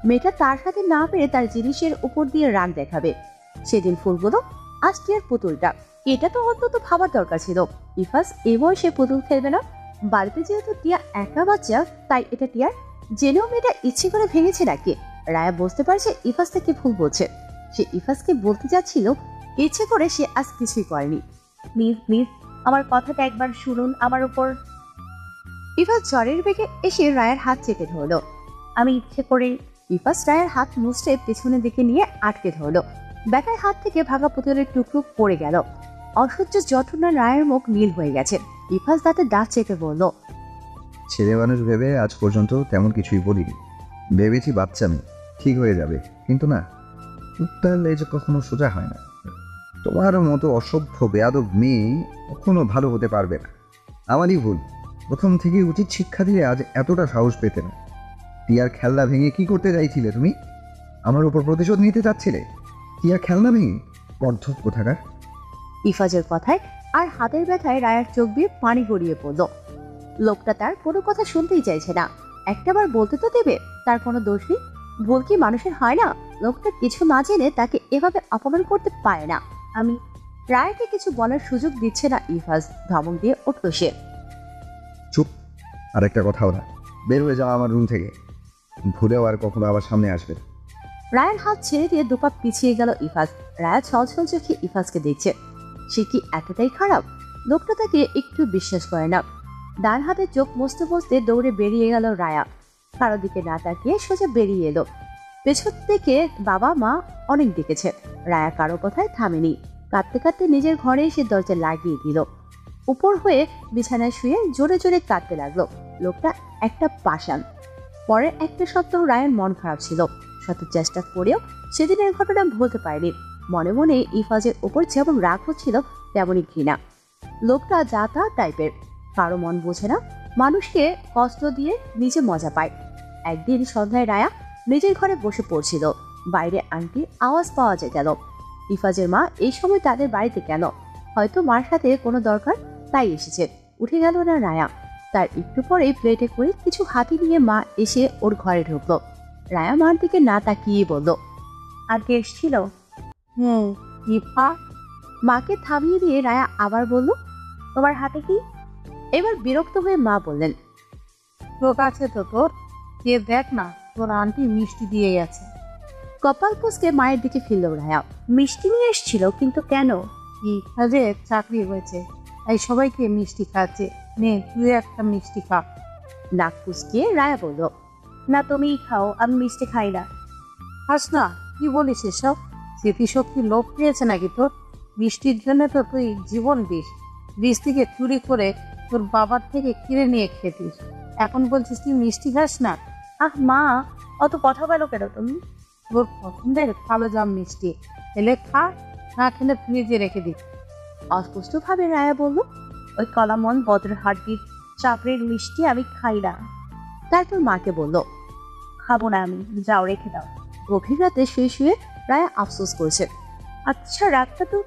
মেয়েটা তার সাথে না পেরে তার জিনিসের উপর দিয়ে রাগ দেখাবে। সেদিন ফুলগুলো, আজ টিয়ার পুতুলটা, এটা তো অন্তত ভাবার দরকার ছিল। ইফাস এ বয়সে পুতুল খেলবে না। বাড়িতে যেহেতু টিয়া একা বাচ্চা, তাই এটা টিয়ার। জেনেও মেয়েটা ইচ্ছে করে ভেঙেছে নাকি? রায়া বুঝতে পারছে ইফাস থেকে ভুল বলছে। সে ইফাসকে বলতে যাচ্ছিল ইচ্ছে করে সে আজ কিছুই করেনি। প্লিজ প্লিজ আমার কথাটা একবার শুনুন, আমার উপর। ইফাস জ্বরের বেগে এসে রায়ার হাত চেপে ধরলো। আমি ইচ্ছে করে। ইফাস রায়ার হাত মুচড়ে পেছনের দিকে নিয়ে আটকে ধরলো। ব্যথায় হাত থেকে ভাঙা পুতুলের টুকরো পড়ে গেল। অসহ্য যন্ত্রণা রায়ের মুখ নীল হয়ে গেছে। ইফাস দাঁতে দাঁত চেপে বলল, ছেলে মানুষ ভেবে আজ পর্যন্ত তেমন কিছুই বলিনি। ভেবেছি বাচ্চা মেয়ে ঠিক হয়ে যাবে, কিন্তু না, উত্তাল লেজ কখনো সোজা হয় না। তোমার মতো অসভ্য বেয়াদব মেয়ে কখনো ভালো হতে পারবে না। আমারই ভুল, প্রথম থেকে উচিত শিক্ষা দিয়ে আজ এতটা সাহস পেতে না। টিয়ার খেলনা ভেঙে কি করতে চাইছিলে তুমি? আমার উপর প্রতিশোধ নিতে চাচ্ছিলে? টিয়ার খেলনা ভেঙে? অর্ধক কোথাকার। ইফাজের কথায় আর হাতের ব্যথায় রায়ার চোখ দিয়ে পানি গড়িয়ে পড়ল। লোকটা তার কোনো কথা শুনতেই চাইছে না। একটাবার বলতে তো দেবে তার কোনো দোষ নেই। ভুল কি মানুষের হয় না? লোকটা কিছু না জেনে তাকে এভাবে অপমান করতে পারে না। আমি রায়াকে কিছু বলার সুযোগ দিচ্ছে না ইফাজ। ধমক দিয়ে উঠল সে। চুপ, আর একটা কথাও না। বের হয়ে যাও আমার রুম থেকে। ভুলেও আর কখনো আবার সামনে আসবে না। রায়ার হাত ছেড়ে দিয়ে দুপা পিছিয়ে গেল ইফাজ। রায়া ছলছল চোখে ইফাজকে দেখছে। সে কি এতটাই খারাপ? লোকটা তাকে একটু বিশ্বাস করে না। ডান হাতে চোখ মুছতে মুছতে দৌড়ে বেরিয়ে গেল রায়া। কারো দিকে না তাকিয়ে সোজা বেরিয়ে এলো। পেছন থেকে বাবা মা অনেক ডেকেছে। রায়া কারো কথায় থামেনি। কাঁদতে কাঁদতে নিজের ঘরে এসে দরজা লাগিয়ে দিল। উপর হয়ে বিছানায় শুয়ে জোরে জোরে কাঁদতে লাগলো। লোকটা একটা পাষাণ। পরের একটা সপ্তাহ রায়ের মন খারাপ ছিল। শত চেষ্টা করেও সেদিনের ঘটনা ভুলতে পারেনি। মনে মনে ইফাজের উপর যেমন রাগ হচ্ছিল তেমনই ঘৃণা। লোকটা যা তা টাইপের, কারো মন বোঝে না, মানুষকে কষ্ট দিয়ে নিজে মজা পায়। একদিন সন্ধ্যায় রায়া নিজের ঘরে বসে পড়ছিল। বাইরে আন্টির আওয়াজ পাওয়া গেল। ইফাজের মা এই সময় তাদের বাড়িতে কেন? হয়তো মার সাথে কোনো দরকার, তাই এসেছে। উঠে গেল না রায়া। তার একটু পরেই প্লেটে করে কিছু হাতি নিয়ে মা এসে ওর ঘরে ঢুকলো। রায়া মার দিকে না তাকিয়ে বলল, আজকে এসছিল? ইফা। মাকে থামিয়ে দিয়ে রায়া আবার বলল, তোমার হাতে কি? এবার বিরক্ত হয়ে মা বললেন, চোখ আছে তো তোর? কে দেখ না, তোর আন্টি মিষ্টি দিয়ে গেছে। কপাল কুঁচকে মায়ের দিকে ফিরল রায়া। মিষ্টি নিয়ে এসছিল, কিন্তু কেন? ইফাজের চাকরি হয়েছে, তাই সবাইকে মিষ্টি খাচ্ছে। নে তুই একটা মিষ্টি খা। নাক কুঁচকিয়ে রায়া বলল, না তুমিই খাও, আমি মিষ্টি খাই না। খাস না? কি বলিস এসব? স্মৃতিশক্তি লোভ পেয়েছে নাকি তোর? মিষ্টির জন্য তো তুই জীবন দিস। বীজ থেকে চুরি করে তোর বাবার থেকে কিনে নিয়ে খেতিস, এখন বলছিস তুই মিষ্টি খাস না? আহ মা, অত কথা বলো কেন তুমি? তোর পছন্দের কালো জাম মিষ্টি, খেলে খা, না খেলে ফ্রিজে রেখে দিস। অস্পষ্টভাবে রায়া বলল, ওই কলামন বদর হাড্ডির চাপড়ের মিষ্টি আমি খাই না। তারপর মাকে বলল, খাবো না আমি, যাও রেখে দাও। গভীর রাতে শুয়ে শুয়ে রায়া আফসোস করছে। আচ্ছা, রাগটা তো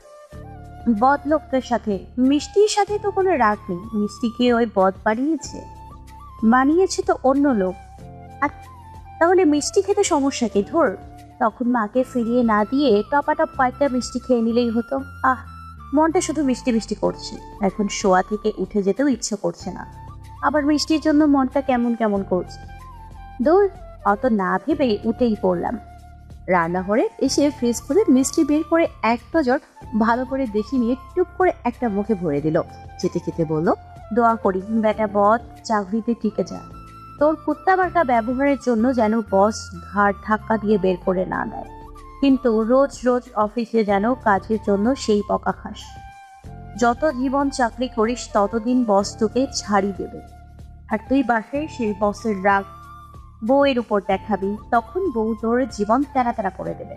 বদ লোকটার সাথে, মিষ্টির সাথে তো কোনো রাগ নেই। মিষ্টিকে ওই বদ বানিয়েছে তো অন্য লোক। আর তাহলে মিষ্টি খেতে সমস্যা কি? ধর, তখন মাকে ফিরিয়ে না দিয়ে টপাটপ কয়েকটা মিষ্টি খেয়ে নিলেই হতো। মনটা শুধু মিষ্টি মিষ্টি করছে, এখন শোয়া থেকে উঠে যেতেও ইচ্ছে করছে না। আবার মিষ্টির জন্য মনটা কেমন কেমন করছে। দূর, অত না ভেবেই উঠেই পড়লাম। রান্নাঘরে এসে ফ্রিজ খুলে মিষ্টি বের করে এক নজর ভালো করে দেখে নিয়ে টুপ করে একটা মুখে ভরে দিল। খেতে খেতে বলল, দোয়া করি বেটা বদ চাকরিতে টিকে যা। তোর কুত্তা মার্কা ব্যবহারের জন্য যেন বস ঘাড় ধাক্কা দিয়ে বের করে না দেয়, কিন্তু রোজ রোজ অফিসে যেন কাজের জন্য সেই বকা খাস। যত জীবন চাকরি করিস ততদিন বস তোকে ছাড়ি দেবে, আর তুই বাসায় সেই বসের রাগ বউয়ের উপর দেখাবি, তখন বউ তোর জীবন তেরা তেরা করে দেবে।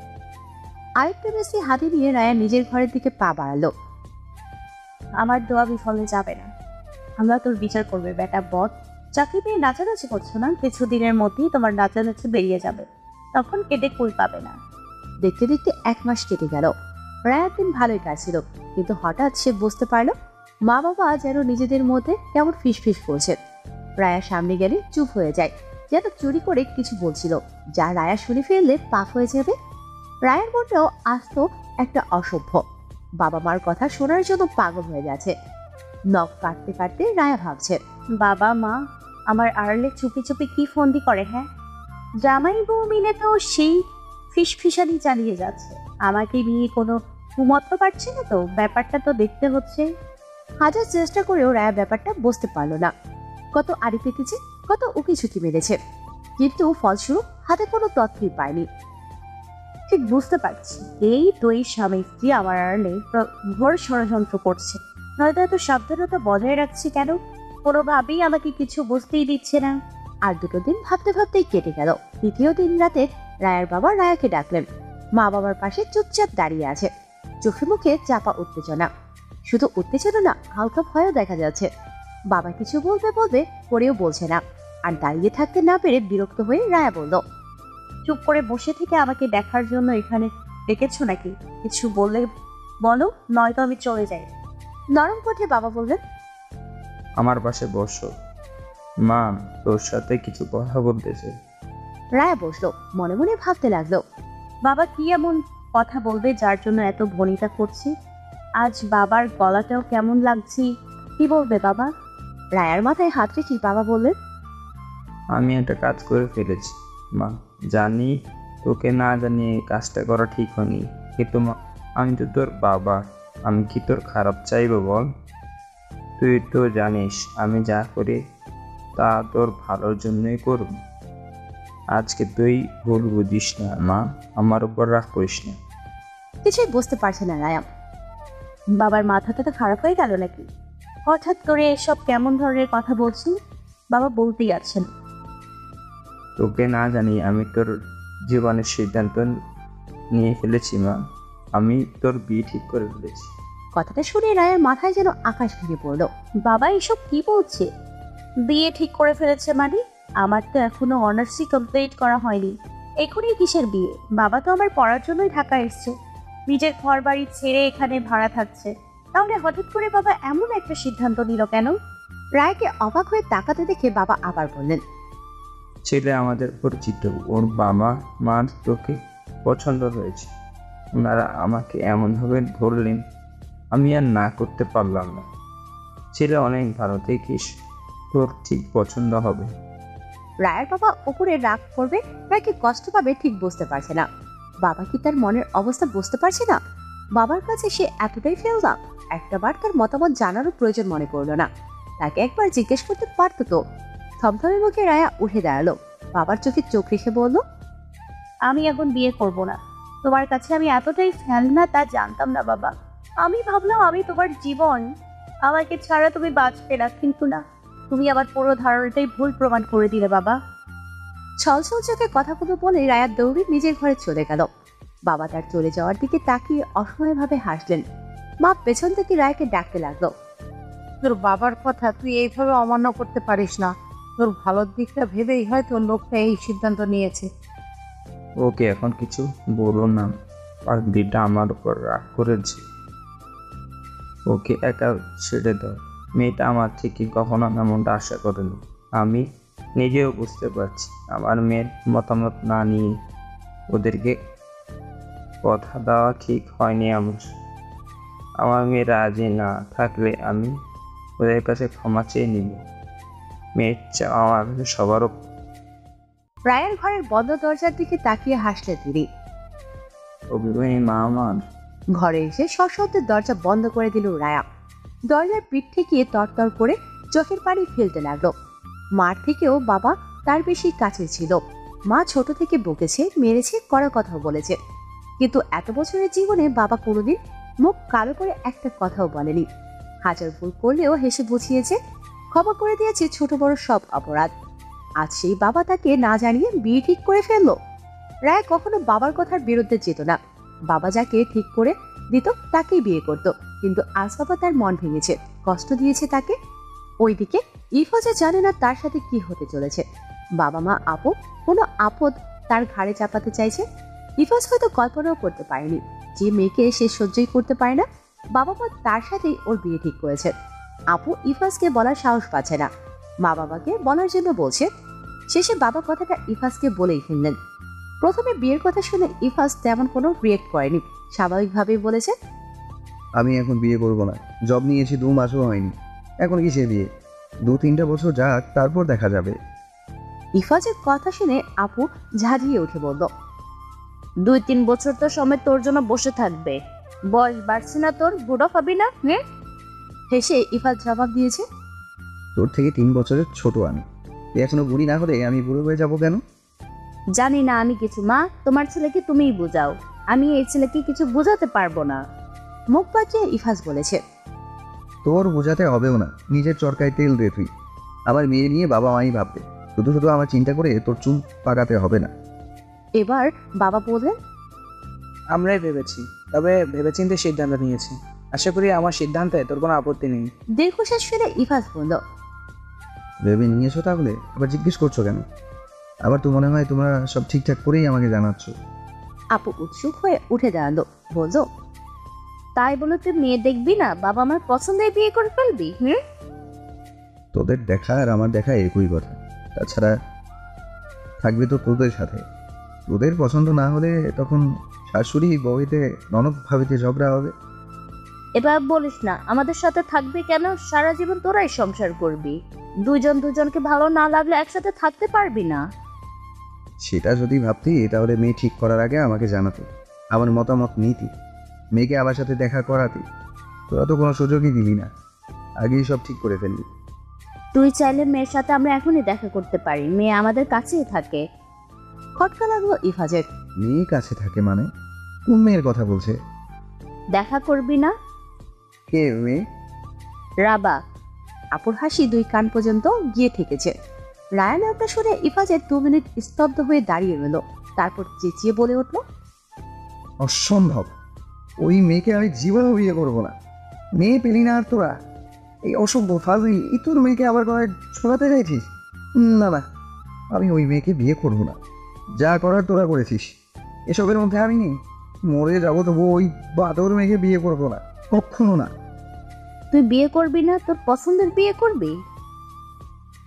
আরেকটা মিষ্টি হাতে নিয়ে রায়া নিজের ঘরের দিকে পা বাড়ালো। আমার দোয়া বিফলে যাবে না, আমরা তোর বিচার করবে বেটা বদ। চাকরি পেয়ে নাচানাচি করছো না, কিছুদিনের মধ্যেই তোমার নাচানাচি বেরিয়ে যাবে, তখন কেটে কুল পাবে না। দেখতে দেখতে 1 মাস কেটে গেল। রায়ার দিন ভালোই কাটছিল, কিন্তু হঠাৎ সে বুঝতে পারলো মা বাবা যেন নিজেদের মধ্যে কেমন ফিসফিস করছে। রায়া সামনে গেলে চুপ হয়ে যায়, যেন চুরি করে কিছু বলছিল, যা রায়া শুনে ফেললে পাপ হয়ে যাবে। রায়ের মনটাও আসত একটা অসভ্য, বাবা মার কথা শোনার জন্য পাগল হয়ে গেছে। নখ কাটতে কাটতে রায়া ভাবছে, বাবা মা আমার আড়ালে চুপি চুপি কি ফন্দি করে। হ্যাঁ, জামাই বউ মিলে তো সেই ফিসফিসানি চালিয়ে যাচ্ছে, আমাকে নিয়ে কোনো ঘুমত্ব পারছে না তো। ব্যাপারটা তো দেখতে হচ্ছে। হাজার চেষ্টা করেও রায়া ব্যাপারটা বুঝতে পারলো না। কত আড়ি পেতেছে, কত উকি ঝুঁকি মেরেছে, কিন্তু ফলস্বরূপ হাতে কোনো তথ্যই পায়নি। ঠিক বুঝতে পারছি, এই দুই স্বামী স্ত্রী আমার আড়ালে ঘোর ষড়যন্ত্র করছে। নয়তো এত সাবধানতা বজায় রাখছি কেন? কোনোভাবেই আমাকে কিছু বুঝতেই দিচ্ছে না। আর 2 দিন ভাবতে ভাবতেই কেটে গেল। 3য় দিন রাতে রায়ার বাবা রায়াকে ডাকলেন। মা বাবার পাশে চুপচাপ দাঁড়িয়ে আছে, চোখে মুখে চাপা উত্তেজনা। শুধু উত্তেজনা না, হালকা ভয়ও দেখা যাচ্ছে। বাবা কিছু বলবে বলবে করেও বলছে না। আর দাঁড়িয়ে থাকতে না পেরে বিরক্ত হয়ে রায়া বলল, চুপ করে বসে থেকে আমাকে দেখার জন্য এখানে ডেকেছো নাকি? কিছু বললে বলো, নয়তো আমি চলে যাই। নরম কণ্ঠে বাবা বললেন, আমার পাশে বসো, মা তোর সাথে কিছু কথা বলতেছে। রায়া বসলো, মনে মনে ভাবতে লাগলো, বাবা কি এমন কথা বলবে যার জন্য এত ভনিতা করছি? আজ বাবার গলাটাও কেমন লাগছে, কি বলবে বাবা? রায়ার মাথায় হাত রেখে বাবা বললেন, আমি একটা কাজ করে ফেলেছি মা, জানি তোকে না জানিয়ে কাজটা করা ঠিক হয়নি, কিন্তু মা আমি তো তোর বাবা, আমি কি তোর খারাপ চাইবো বল? তুই তো জানিস আমি যা করি তা তোর ভালোর জন্যই করব। আজকে তুই ভুল বুঝিস না মা, আমার উপর রাগ করিস না। কিছুই বুঝতে পারছে না রায়া। বাবার মাথাটা তো খারাপ হয়ে গেল নাকি? হঠাৎ করে এসব কেমন ধরনের কথা বলছি? বাবা বলতেই আছেন। তোকে না জানি আমি তোর জীবনের সিদ্ধান্ত নিয়ে ফেলেছি মা, আমি তোর বিয়ে ঠিক করে ফেলেছি। কথাটা শুনে রায়ার মাথায় যেন আকাশ ভেঙে পড়লো। বাবা এসব কি বলছে? বিয়ে ঠিক করে ফেলেছে মানে? আমার তো এখনো অনার্সই কমপ্লিট করা হয়নি, এখনই কিসের বিয়ে? বাবা তো আমার পড়ার জন্যই ঢাকা এসছে, নিজের ঘর বাড়ি ছেড়ে এখানে ভাড়া থাকছে, তাহলে হঠাৎ করে বাবা এমন একটা সিদ্ধান্ত নিল কেন? রায়কে অবাক হয়ে তাকাতে দেখে বাবা আবার বললেন, ছেলে আমাদের পরিচিত, ওর বাবা মার তোকে পছন্দ হয়েছে, ওনারা আমাকে এমনভাবে ধরলেন আমি আর না করতে পারলাম না। ছেলে অনেক ভালো, দেখিস তোর ঠিক পছন্দ হবে। রায়ের বাবা উপরে রাগ করবে নাকি কষ্ট পাবে ঠিক বুঝতে পারছে না। বাবা কি তার মনের অবস্থা বুঝতে পারছে না? বাবার কাছে সে এতটাই ফেললাম, একটাবার তার মতামত জানারও প্রয়োজন মনে করলো না। তাকে একবার জিজ্ঞেস করতে পারতো তো। থমথমে মুখে রায়া উঠে দাঁড়ালো, বাবার চোখে চোখ রেখে বলল, আমি এখন বিয়ে করব না। তোমার কাছে আমি এতটাই ফেল না তা জানতাম না বাবা। আমি ভাবলাম আমি তোমার জীবন, আমাকে ছাড়া তুমি বাঁচবে না, কিন্তু না, তুমি আবার পুরো ধারণাটাই ভুল প্রমাণ করে দিলে বাবা। ছলছল চোখে কথাগুলো বলে রায়া দৌড়ে নিজের ঘরে চলে গেল। বাবা তার চলে যাওয়ার দিকে তাকিয়ে অসহায়ভাবে হাসলেন। মা পেছন থেকে রায়কে ডাকতে লাগলো, তোর বাবার কথা তুই এইভাবে অমান্য করতে পারিস না। তোর ভালোর দিকটা ভেবেই হয়তো লোকটা এই সিদ্ধান্ত নিয়েছে। ওকে এখন কিছু বলো না, পাগলিটা আমার উপর রাগ করেছে। ওকে একা ছেড়ে দাও। মেয়েটা আমার থেকে কখনো এমনটা আশা করেনি। আমি নিজেও বুঝতে পারছি আমার মেয়ের মতামত না নিয়ে ওদেরকে কথা দেওয়া ঠিক হয়নি। আমার মেয়ে রাজি না থাকলে আমি ওদের কাছে ক্ষমা চেয়ে নিব। মেয়ের চাওয়া আমার কাছে সবারও। রায়ার ঘরের বন্ধ দরজার দিকে তাকিয়ে হাসলেন তিনি। অভিমানী মা আমার। ঘরে এসে সশব্দে দরজা বন্ধ করে দিল রায়া। দরজার পিঠ ঠেকিয়ে তরতর করে চোখের পানি ফেলতে লাগলো। মার থেকেও বাবা তার বেশি কাছে ছিল। মা ছোট থেকে বকেছে, মেরেছে, কড়া কথাও বলেছে, কিন্তু এত বছরের জীবনে বাবা কোনোদিন মুখ কালো করে একটা কথাও বলেনি। হাজার ভুল করলেও হেসে বুঝিয়েছে, ক্ষমা করে দিয়েছে ছোট বড় সব অপরাধ। আজ সেই বাবা তাকে না জানিয়ে বিয়ে ঠিক করে ফেললো। রায় কখনো বাবার কথার বিরুদ্ধে যেত না। বাবা যাকে ঠিক করে দিত তাকেই বিয়ে করত, কিন্তু আজ বাবা তার মন ভেঙেছে, কষ্ট দিয়েছে তাকে। ওইদিকে ইফাজা জানে না তার সাথে কি হতে চলেছে। বাবা মা আপু কোনো আপদ তার ঘাড়ে চাপাতে চাইছে। ইফাজ হয়তো কল্পনাও করতে পারেনি যে মেয়েকে সে সহ্যই করতে পারে না, বাবা মা তার সাথেই ওর বিয়ে ঠিক করেছে। আপু ইফাজকে বলার সাহস পাচ্ছে না, মা বাবাকে বলার জন্য বলছে। শেষে বাবা কথাটা ইফাজকে বলেই ফেললেন। প্রথমে বিয়ের কথা শুনে ইফাজ তেমন কোনো রিয়েক্ট করেনি, স্বাভাবিকভাবেই বলেছে, আমি এখন বিয়ে করবো না। জব নিয়েছি 2 মাসও হয়নি, এখন কিসে বিয়ে? 2-3টা বছর যাক, তারপর দেখা যাবে। ইফাজের কথা শুনে আপু ঝাঁঝিয়ে উঠে বলল, 2-3 বছর তো সময় তোর জন্য বসে থাকবে। বয়স বাড়ছে না তোর, বুড়ো হবি না? হেসে ইফাজ জবাব দিয়েছে, তোর থেকে 3 বছরের ছোট আমি। তুই এখনো বুড়ি না হলে আমি বুড়ো হয়ে যাবো কেন? জানি না আমি কিছু, মা তোমার ছেলেকে তুমিই বোঝাও, আমি এই ছেলেকে কিছু বোঝাতে পারবো না। মুখ বাঁকিয়ে ইফাজ বলেছে, তোর বোঝাতে হবেও না, নিজের চরকায় তেল দে তুই। আমার মেয়ে নিয়ে বাবা মাই ভাববে, শুধু শুধু আমার চিন্তা করে তোর চুল পাকাতে হবে না। এবার বাবা বললেন, আমরাই ভেবেছি, তবে ভেবেচিন্তে সিদ্ধান্ত নিয়েছি। আশা করি আমার সিদ্ধান্তে তোর কোনো আপত্তি নেই। দীর্ঘশ্বাস ফেলে ইফাজ বলল, ভেবে নিয়েছো তাহলে আবার জিজ্ঞেস করছো কেন? আবার তো মনে হয় তোমরা সব ঠিকঠাক করেই আমাকে জানাচ্ছ। আপু উৎসুক হয়ে উঠে দাঁড়ালো, বলল, তাই বলে তুই মেয়ে দেখবি না, বাবা আমার পছন্দে বিয়ে করে ফেলবি? তোদের দেখা আর আমার দেখা একই কথা। তাছাড়া থাকবে তো তোদের সাথে। তোদের পছন্দ না হলে তখন শাশুড়ি বউতে ননদ ভাবিতে ঝগড়া হবে। এবার বলিস না, আমাদের সাথে থাকবি কেন? সারা জীবন তোরাই সংসার করবি, দুজন দুজনকে ভালো না লাগলে একসাথে থাকতে পারবি না। সেটা যদি ভাবতি তাহলে মেয়ে ঠিক করার আগে আমাকে জানাতো, আমার মতামত নিতি, মেয়েকে আমার সাথে দেখা করাতি। তোরা তো কোনো সুযোগই দিবি না, আগেই সব ঠিক করে ফেললি। তুই চাইলে মেয়ের সাথে আমরা এখনই দেখা করতে পারি, মেয়ে আমাদের কাছেই থাকে। খটকা লাগলো ইফাজের। মেয়ে কাছে থাকে মানে? কোন মেয়ের কথা বলছে? দেখা করবি না? কে মেয়ে? রাবা। আপুর হাসি 2 কান পর্যন্ত গিয়ে ঠেকেছে। রায়ান একটা শুনে ইফাজের 2 মিনিট স্তব্ধ হয়ে দাঁড়িয়ে রইল, তারপর চেঁচিয়ে বলে উঠল, অসম্ভব! ওই মেয়েকে আমি জীবনেও বিয়ে করবো না। মেয়ে পেলি না আর তোরা? এই অসভ্য ফাজিল ইতুর মেয়েকে আবার করে শোনাতে চাইছিস? না না, আমি ওই মেয়েকে বিয়ে করবো না। যা করার তোরা করেছিস, এসবের মধ্যে আমি নেই। মরে যাবো তবু ওই বাদর মেয়েকে বিয়ে করবো না, কখনো না। তুই বিয়ে করবি না? তোর পছন্দের বিয়ে করবি?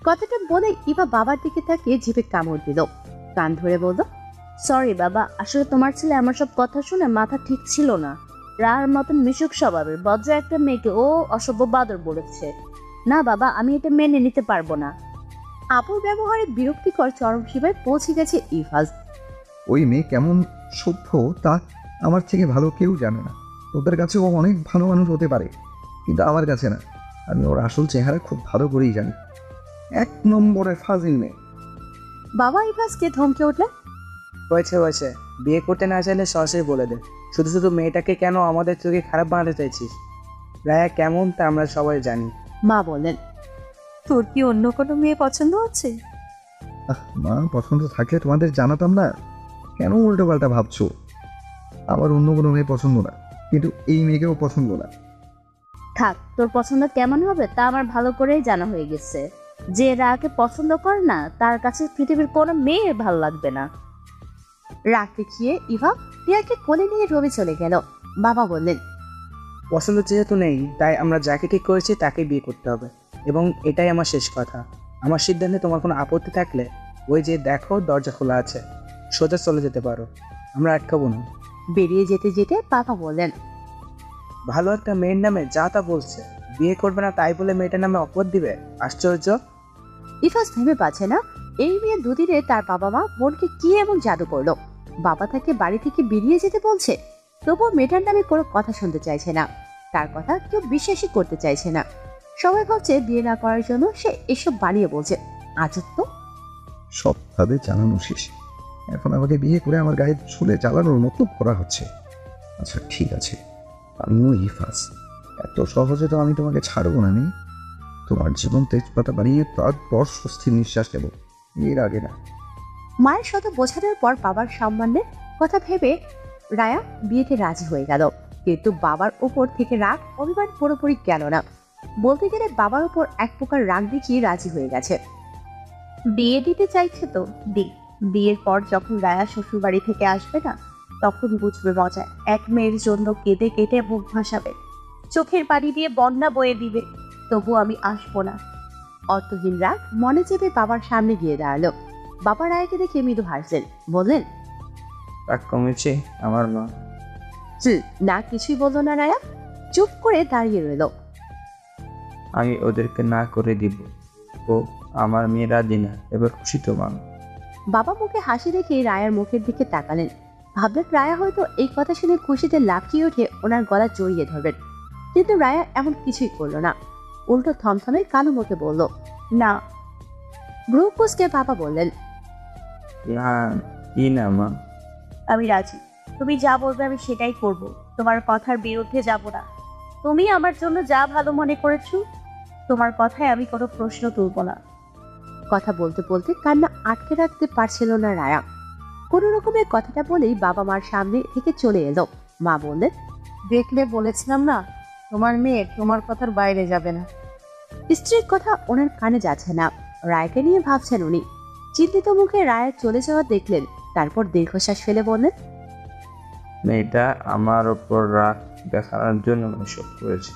কথাটা বলে ইভা বাবার দিকে তাকিয়ে জিভে কামড় দিল, কান ধরে বলল, সরি বাবা, আসলে তোমার ছেলে আমার সব কথা শুনে মাথা ঠিক ছিল না। রার মতন মিশুক স্বভাবের বজ্র একটা মেয়েকে ও অসভ্য বাদর বলেছে। না বাবা, আমি এটা মেনে নিতে পারবো না। আপুর ব্যবহারে বিরক্তিকর চরম সীমায় পৌঁছে গেছে ইফাজ। ওই মেয়ে কেমন সভ্য তা আমার থেকে ভালো কেউ জানে না। তোদের কাছে ও অনেক ভালো মানুষ হতে পারে, কিন্তু আমার কাছে না। আমি ওর আসল চেহারা খুব ভালো করেই জানি। 1 নম্বরের ফাজিল মেয়ে। বাবা ইফাজকে ধমকে উঠলেন, হয়েছে, বিয়ে করতে না চাইলে সরাসরি বলে দে। শুধু শুধু মেয়েটাকে কেন আমাদের চোখে খারাপ বানাতে চাইছিস? রায়া কেমন তা আমরা সবাই জানি। মা বললেন, তোর কি অন্য কোনো মেয়ে পছন্দ আছে? মা পছন্দ থাকলে তোমাদের জানাতাম না? কেন উল্টো পাল্টা ভাবছো? আমার অন্য কোনো মেয়ে পছন্দ না, কিন্তু এই মেয়েকেও পছন্দ না। থাক, তোর পছন্দ কেমন হবে তা আমার ভালো করেই জানা হয়ে গেছে। যে রায়াকে পছন্দ করে না তার কাছে পৃথিবীর কোনো মেয়ে ভালো লাগবে না। রাগ দেখিয়ে ইভা রিয়াকে কোলে নিয়ে রুমে চলে গেল। বাবা বললেন, পছন্দ যেহেতু নেই, তাই আমরা যাকে ঠিক করেছি তাকে বিয়ে করতে হবে, এবং এটাই আমার শেষ কথা। আমার সিদ্ধান্তে তোমার কোনো আপত্তি থাকলে ওই যে দেখো দরজা খোলা আছে, সোজা চলে যেতে পারো, আমরা আটকাবো না। বেরিয়ে যেতে যেতে বাবা বললেন, ভালো একটা মেয়ের নামে যা তা বলছে, বিয়ে করবে না তাই বলে মেয়েটার নামে অপবাদ দিবে? আশ্চর্য। ইফাস ভেবে পাচ্ছে না এই মেয়ে দুদিনে তার বাবা মা বোনকে কি এমন জাদু করলো। বাবা তাকে বাড়ি থেকে বেরিয়ে যেতে বলছে, তবুও মেয়েটার নামে কোনো কথা শুনতে চাইছে না। তার কথা কেউ বিশ্বাসই করতে চাইছে না। সবাই ভাবছে বিয়ে না করার জন্য সে এসব বানিয়ে বলছে। আজব তো। সবভাবে চালানো শেষ, এখন আমাকে বিয়ে করে আমার গায়ে ছুলে চালানোর মতলব করা হচ্ছে। আচ্ছা ঠিক আছে, আমিও ইফাস, এত সহজে তো আমি তোমাকে ছাড়বো না। আমি তোমার জীবন তেজপাতা বানিয়ে তারপর স্বস্তির নিঃশ্বাস নেব, এর আগে না। মায়ের শত বোঝানোর পর বাবার সম্মানের কথা ভেবে রায়া বিয়েতে রাজি হয়ে গেল। কিন্তু বাবার উপর থেকে রাগ অভিমান পুরোপুরি গেল না। বলতে গেলে বাবার উপর এক প্রকার রাগ দেখিয়ে রাজি হয়ে গেছে। বিয়ে দিতে চাইছে তো দিক। বিয়ের পর যখন রায়া শ্বশুর বাড়ি থেকে আসবে না, তখন বুঝবে মজা। এক মেয়ের জন্য কেঁদে কেটে মুখ ভাসাবে, চোখের পানি দিয়ে বন্যা বয়ে দিবে, তবু আমি আসবো না। অর্থহীন রাগ মনে চেপে বাবার সামনে গিয়ে দাঁড়ালো। বাবা রায়াকে দেখে মৃদু হাসলেন, বললেন, রাগ কমেছে আমার মা? না কিছুই বললো না রায়া, চুপ করে দাঁড়িয়ে রইল। আমি ওদেরকে না করে দিব। ও আমার মেয়ে রাজি না, এবার খুশি তো মা? বাবা মুখে হাসি রেখে রায়ার মুখের দিকে তাকালেন। ভাবলেন রায়া হয়তো এই কথা শুনে খুশিতে লাফিয়ে উঠে ওনার গলা জড়িয়ে ধরবেন, কিন্তু রায়া এমন কিছুই করলো না। উল্টো থমথমে কালো মুখে বলল, না। ভ্রু কুঁচকে বাবা বললেন, না, কি না মা? আমি রাজি। তুমি যা বলবে আমি সেটাই করব। তোমার কথার বিরুদ্ধে যাব না। তুমি আমার জন্য যা ভালো মনে করেছো, তোমার কথায় আমি কোনো প্রশ্ন তুলব না। কথা বলতে বলতে কান্না আটকে রাখতে পারছিল না রায়া। কোনো রকমে কথাটা বলেই বাবা মার সামনে থেকে চলে এলো। মা বললেন, দেখলে বলেছিলাম না, তোমার মেয়ে তোমার কথার বাইরে যাবে না। স্ত্রীর কথা ওনার কানে যাচ্ছে না। রায়কে নিয়ে ভাবছেন উনি। চিন্তিত মুখে রায়ের চলে যাওয়া দেখলেন, তারপর দীর্ঘশ্বাস ফেলে বললেন, মেয়েটা আমার ওপর রাগ দেখানোর জন্য এসব করেছে।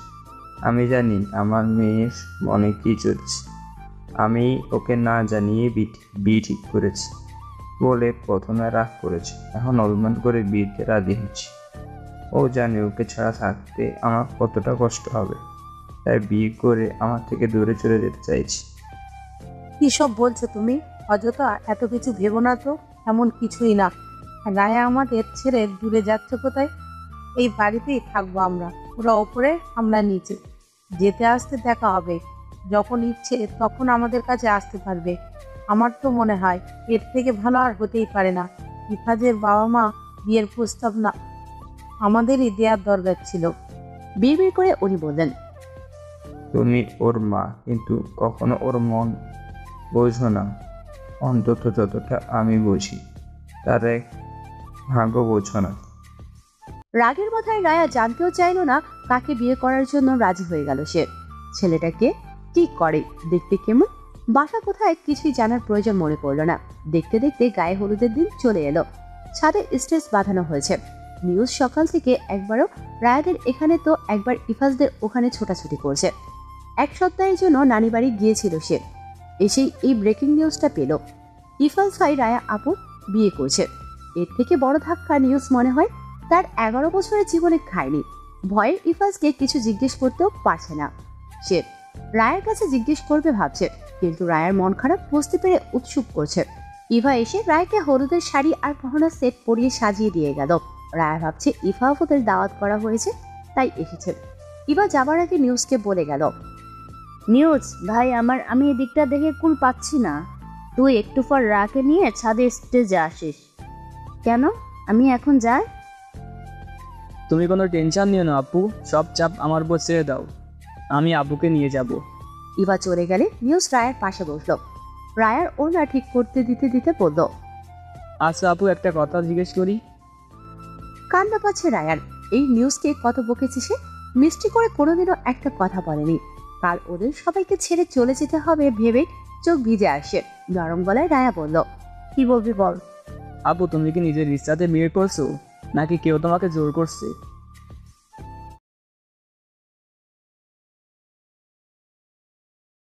আমি জানি আমার মেয়ের মনে কি চলছে। আমি ওকে না জানিয়ে বিয়ে ঠিক করেছি বলে প্রথমে রাগ করেছে, এখন অভিমান করে বিয়েতে রাজি হচ্ছি। ও জানে ওকে ছাড়া থাকতে আমার কতটা কষ্ট হবে, তাই বিয়ে করে আমার থেকে দূরে চলে যেতে চাইছি। কি সব বলছো তুমি? অযথা এত কিছু ভেবো না তো, এমন কিছুই না। রায়া আমাদের ছেড়ে দূরে যাচ্ছে কোথায়? এই বাড়িতেই থাকবো আমরা, ওরা ওপরে আমরা নিচে, যেতে আসতে দেখা হবে। যখন ইচ্ছে তখন আমাদের কাছে আসতে পারবে। আমার তো মনে হয় এর থেকে ভালো আর হতেই পারে না। ইফাজের বাবা মা বিয়ের প্রস্তাব না আমাদেরই দেওয়ার দরকার ছিল। বিড়বিড় করে উনি বললেন, তুমি ওর মা, কিন্তু কখনো ওর মন বোঝো না। অন্তত যতটা আমি বুঝি তার এক ভাগ্য বোঝো না। রাগের মাথায় রায়া জানতেও চাইল না কাকে বিয়ে করার জন্য রাজি হয়ে গেল সে। ছেলেটাকে কি করে, দেখতে কেমন, বাসা কোথায়, কিছুই জানার প্রয়োজন মনে পড়ল না। দেখতে দেখতে গায়ে হলুদের দিন চলে এলো। ছাদে স্টেজ বাঁধানো হয়েছে। নিউজ সকাল থেকে একবারও রায়াদের এখানে তো একবার ইফাজদের ওখানে ছোটাছুটি করছে। এক সপ্তাহের জন্য নানি বাড়ি গিয়েছিল সে। এসেই এই ব্রেকিং নিউজটা পেল, ইফাজ ভাই রায়া আপু বিয়ে করছে। এর থেকে বড় ধাক্কা নিউজ মনে হয় তার 11 বছরের জীবনে খায়নি। ভয়ে ইফাজকে কিছু জিজ্ঞেস করতেও পারছে না সে। রায়ের কাছে জিজ্ঞেস করবে ভাবছে, কিন্তু রায়ের মন খারাপ বুঝতে পেরে উৎসুক করছে। ইভা এসে রায়কে হলুদের শাড়ি আর গহনার সেট পরিয়ে সাজিয়ে দিয়ে গেল। রায়া ভাবছে ইভা আপুদের দাওয়াত করা হয়েছে, তাই এসেছে। ইভা যাবার আগে নিউজকে বলে গেল, নিউজ ভাই আমার, আমি এদিকটা দেখে কুল পাচ্ছি না। তুই একটু পর রাকে নিয়ে ছাদে স্টেজে আসিস। কেন, আমি এখন যাই? তুমি কোনো টেনশন নিও না আপু, সব চাপ আমার উপর ছেড়ে দাও, আমি আব্বুকে নিয়ে যাব। ইভা চলে গেলে নিউজ রায়ের পাশে বসলো। রায়ার ওড়না ঠিক করতে দিতে দিতে বলল, আচ্ছা আপু, একটা কথা জিজ্ঞেস করি। কান্না পাচ্ছে রায়ার। এই নিউজকে কত বকেছে সে, মিষ্টি করে কোনোদিনও একটা কথা বলেনি। কাল ওদের সবাইকে ছেড়ে চলে যেতে হবে ভেবে চোখ ভিজে আসে। নরম গলায় রায়া বলল, কি বলবি বল। আপু তুমি কি নিজের ইচ্ছাতে বিয়ে করছো নাকি কেউ তোমাকে জোর করছে?